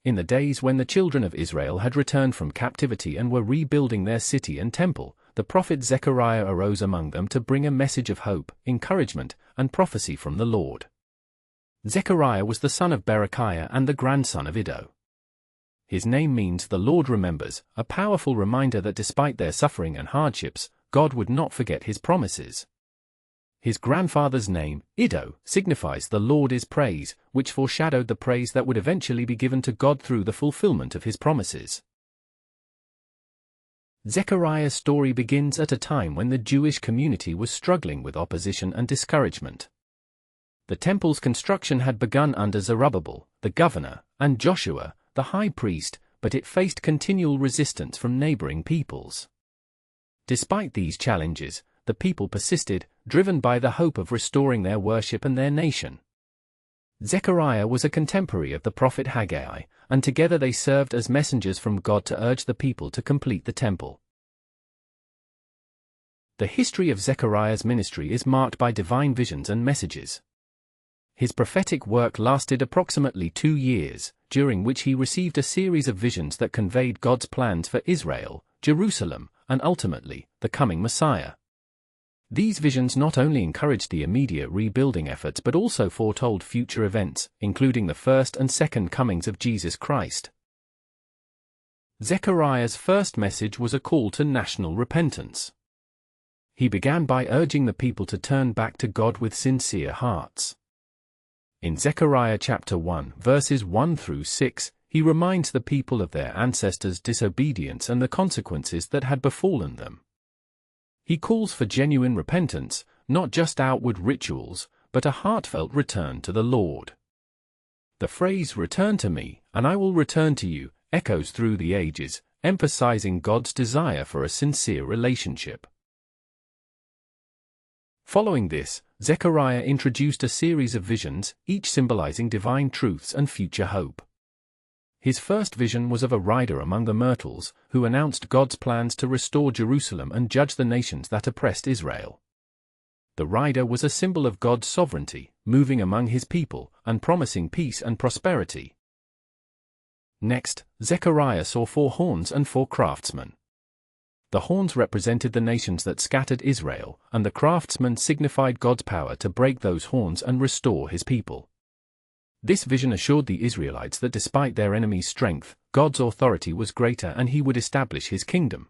In the days when the children of Israel had returned from captivity and were rebuilding their city and temple, the prophet Zechariah arose among them to bring a message of hope, encouragement, and prophecy from the Lord. Zechariah was the son of Berechiah and the grandson of Iddo. His name means "the Lord remembers," a powerful reminder that despite their suffering and hardships, God would not forget his promises. His grandfather's name, Iddo, signifies "the Lord is praise," which foreshadowed the praise that would eventually be given to God through the fulfillment of his promises. Zechariah's story begins at a time when the Jewish community was struggling with opposition and discouragement. The temple's construction had begun under Zerubbabel, the governor, and Joshua, the high priest, but it faced continual resistance from neighboring peoples. Despite these challenges, the people persisted, driven by the hope of restoring their worship and their nation. Zechariah was a contemporary of the prophet Haggai, and together they served as messengers from God to urge the people to complete the temple. The history of Zechariah's ministry is marked by divine visions and messages. His prophetic work lasted approximately 2 years, during which he received a series of visions that conveyed God's plans for Israel, Jerusalem, and ultimately, the coming Messiah. These visions not only encouraged the immediate rebuilding efforts but also foretold future events, including the first and second comings of Jesus Christ. Zechariah's first message was a call to national repentance. He began by urging the people to turn back to God with sincere hearts. In Zechariah chapter 1, verses 1 through 6, he reminds the people of their ancestors' disobedience and the consequences that had befallen them. He calls for genuine repentance, not just outward rituals, but a heartfelt return to the Lord. The phrase "return to me, and I will return to you" echoes through the ages, emphasizing God's desire for a sincere relationship. Following this, Zechariah introduced a series of visions, each symbolizing divine truths and future hope. His first vision was of a rider among the myrtles, who announced God's plans to restore Jerusalem and judge the nations that oppressed Israel. The rider was a symbol of God's sovereignty, moving among his people, and promising peace and prosperity. Next, Zechariah saw 4 horns and 4 craftsmen. The horns represented the nations that scattered Israel, and the craftsmen signified God's power to break those horns and restore his people. This vision assured the Israelites that despite their enemies' strength, God's authority was greater and he would establish his kingdom.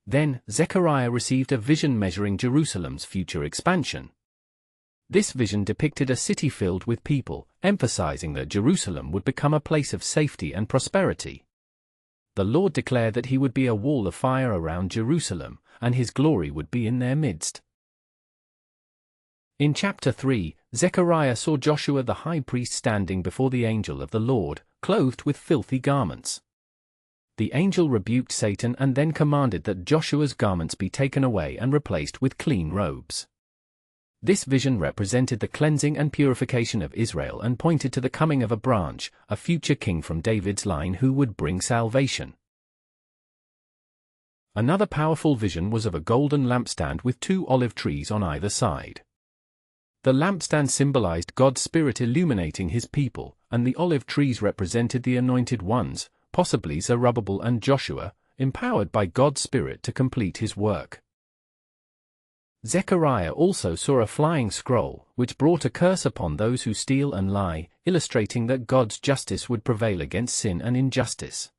Then, Zechariah received a vision measuring Jerusalem's future expansion. This vision depicted a city filled with people, emphasizing that Jerusalem would become a place of safety and prosperity. The Lord declared that he would be a wall of fire around Jerusalem, and his glory would be in their midst. In chapter 3, Zechariah saw Joshua the high priest standing before the angel of the Lord, clothed with filthy garments. The angel rebuked Satan and then commanded that Joshua's garments be taken away and replaced with clean robes. This vision represented the cleansing and purification of Israel and pointed to the coming of a branch, a future king from David's line who would bring salvation. Another powerful vision was of a golden lampstand with 2 olive trees on either side. The lampstand symbolized God's Spirit illuminating his people, and the olive trees represented the anointed ones, possibly Zerubbabel and Joshua, empowered by God's Spirit to complete his work. Zechariah also saw a flying scroll, which brought a curse upon those who steal and lie, illustrating that God's justice would prevail against sin and injustice.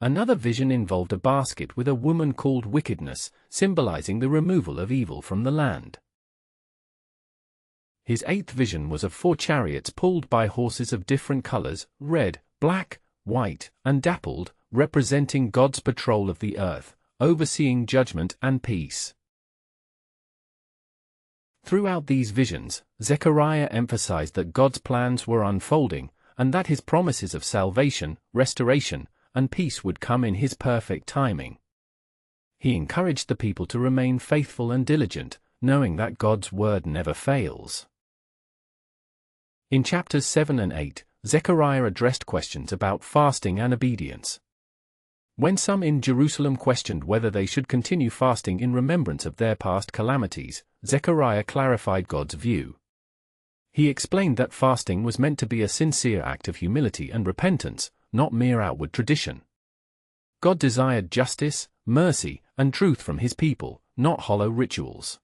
Another vision involved a basket with a woman called Wickedness, symbolizing the removal of evil from the land. His 8th vision was of 4 chariots pulled by horses of different colors, red, black, white, and dappled, representing God's patrol of the earth, overseeing judgment and peace. Throughout these visions, Zechariah emphasized that God's plans were unfolding, and that his promises of salvation, restoration, and peace would come in his perfect timing. He encouraged the people to remain faithful and diligent, knowing that God's word never fails. In chapters 7 and 8, Zechariah addressed questions about fasting and obedience. When some in Jerusalem questioned whether they should continue fasting in remembrance of their past calamities, Zechariah clarified God's view. He explained that fasting was meant to be a sincere act of humility and repentance, not mere outward tradition. God desired justice, mercy, and truth from his people, not hollow rituals.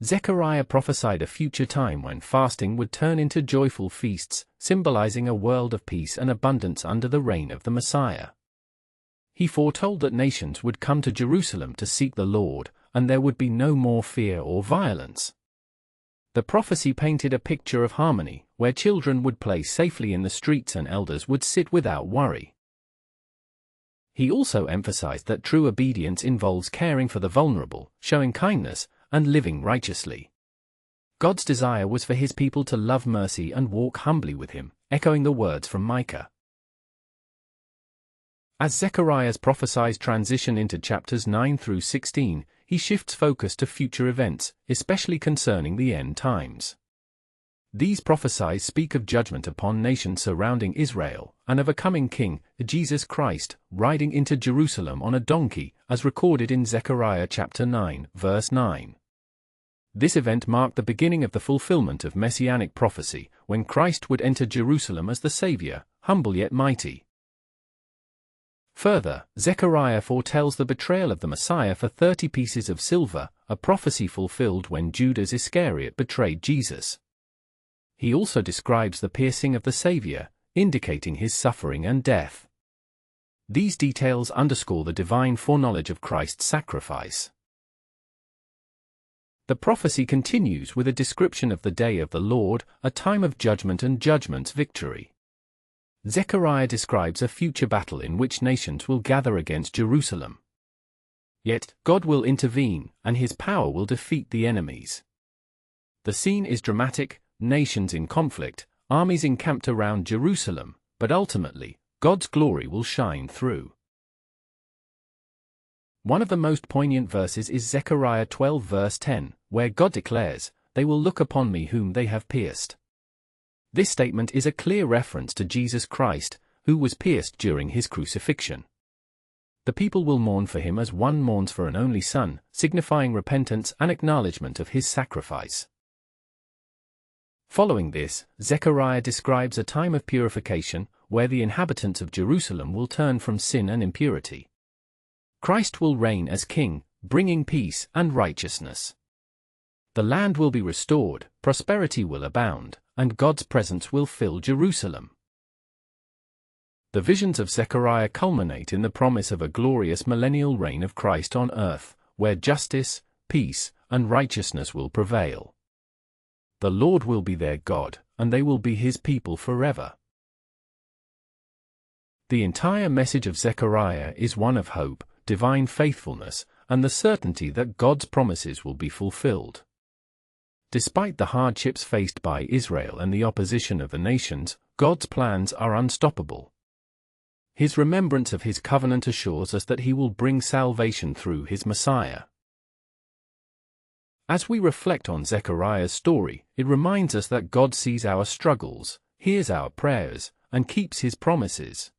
Zechariah prophesied a future time when fasting would turn into joyful feasts, symbolizing a world of peace and abundance under the reign of the Messiah. He foretold that nations would come to Jerusalem to seek the Lord, and there would be no more fear or violence. The prophecy painted a picture of harmony, where children would play safely in the streets and elders would sit without worry. He also emphasized that true obedience involves caring for the vulnerable, showing kindness, and living righteously. God's desire was for his people to love mercy and walk humbly with him, echoing the words from Micah. As Zechariah's prophesied transition into chapters 9 through 16, he shifts focus to future events, especially concerning the end times. These prophecies speak of judgment upon nations surrounding Israel, and of a coming king, Jesus Christ, riding into Jerusalem on a donkey, as recorded in Zechariah chapter 9, verse 9. This event marked the beginning of the fulfillment of messianic prophecy, when Christ would enter Jerusalem as the Savior, humble yet mighty. Further, Zechariah foretells the betrayal of the Messiah for 30 pieces of silver, a prophecy fulfilled when Judas Iscariot betrayed Jesus. He also describes the piercing of the Savior, indicating his suffering and death. These details underscore the divine foreknowledge of Christ's sacrifice. The prophecy continues with a description of the day of the Lord, a time of judgment and judgment's victory. Zechariah describes a future battle in which nations will gather against Jerusalem. Yet, God will intervene, and his power will defeat the enemies. The scene is dramatic, nations in conflict, armies encamped around Jerusalem, but ultimately, God's glory will shine through. One of the most poignant verses is Zechariah 12 verse 10, where God declares, "They will look upon me whom they have pierced." This statement is a clear reference to Jesus Christ, who was pierced during his crucifixion. The people will mourn for him as one mourns for an only son, signifying repentance and acknowledgement of his sacrifice. Following this, Zechariah describes a time of purification, where the inhabitants of Jerusalem will turn from sin and impurity. Christ will reign as king, bringing peace and righteousness. The land will be restored, prosperity will abound, and God's presence will fill Jerusalem. The visions of Zechariah culminate in the promise of a glorious millennial reign of Christ on earth, where justice, peace, and righteousness will prevail. The Lord will be their God, and they will be his people forever. The entire message of Zechariah is one of hope, divine faithfulness, and the certainty that God's promises will be fulfilled. Despite the hardships faced by Israel and the opposition of the nations, God's plans are unstoppable. His remembrance of his covenant assures us that he will bring salvation through his Messiah. As we reflect on Zechariah's story, it reminds us that God sees our struggles, hears our prayers, and keeps his promises.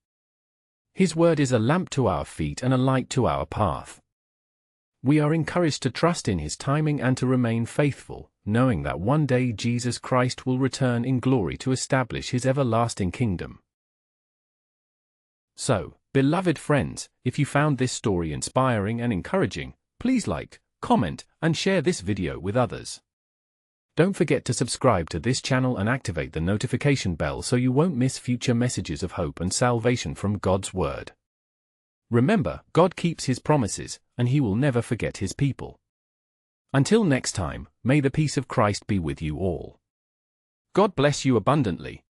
His word is a lamp to our feet and a light to our path. We are encouraged to trust in his timing and to remain faithful, knowing that one day Jesus Christ will return in glory to establish his everlasting kingdom. So, beloved friends, if you found this story inspiring and encouraging, please like, comment, and share this video with others. Don't forget to subscribe to this channel and activate the notification bell so you won't miss future messages of hope and salvation from God's Word. Remember, God keeps his promises, and he will never forget his people. Until next time, may the peace of Christ be with you all. God bless you abundantly.